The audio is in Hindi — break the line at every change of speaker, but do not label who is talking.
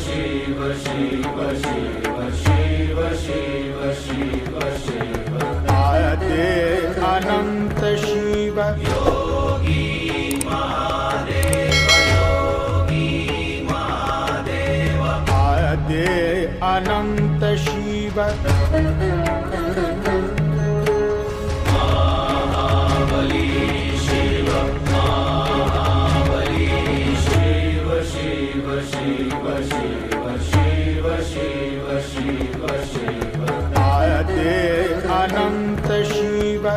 शिव शिव शिव शिव शिव शिव शिव
आदे अनंत शिव
योगी महादेव योगी महादेव
आदे अनंत शिव
महाबली शिव महाबली शिव शिव शिव शिव शिव शिव शिव शिव
आदे अनंत शिव